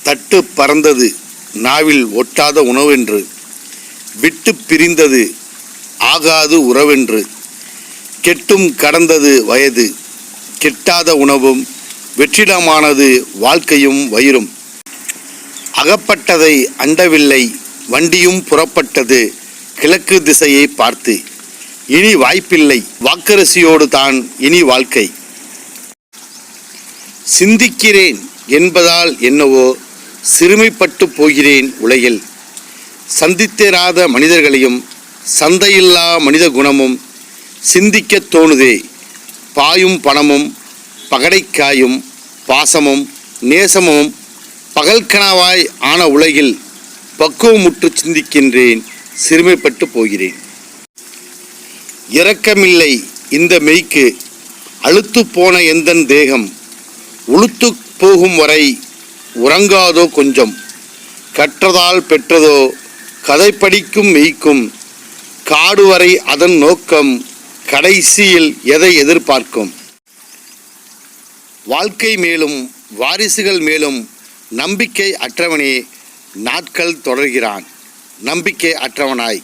தட்டு பறந்தது நாவில் ஒட்டாத உணவென்று, விட்டு பிரிந்தது ஆகாது உறவென்று, கெட்டும் கடந்தது வயது, கெட்டாத உணவும் வெற்றிடமானது வாழ்க்கையும் வயிறும். அகப்பட்டதை அண்டவில்லை வண்டியும் புறப்பட்டது கிழக்கு திசையை பார்த்து. இனி வாய்ப்பில்லை வாக்கரசியோடு தான் இனி வாழ்க்கை. சிந்திக்கிறேன் என்பதால் என்னவோ சிறுமைப்பட்டு போகிறேன் உலகில். சந்தித்திராத மனிதர்களையும் சந்தையில்லா மனித குணமும் சிந்திக்க தோணுதே. பாயும் பணமும் பகடைக்காயும் பாசமும் நேசமும் பகல்கனவாய் ஆன உலகில் பக்குவமுற்று சிந்திக்கின்றேன், சிறுமைப்பட்டு போகிறேன். இரக்கமில்லை இந்த மெய்க்கு அழுத்து போன எந்தன் தேகம், உளுத்து போகும் வரை உறங்காதோ கொஞ்சம். கற்றதால் பெற்றதோ கதை படிக்கும் மெய்க்கும், காடு வரை அதன் நோக்கம் கடைசியில் எதை எதிர்பார்க்கும். வாழ்க்கை மேலும் வாரிசுகள் மேலும் நம்பிக்கை அற்றவனே நாட்கள் தொடர்கிறான், நம்பிக்கை அற்றவனாய்.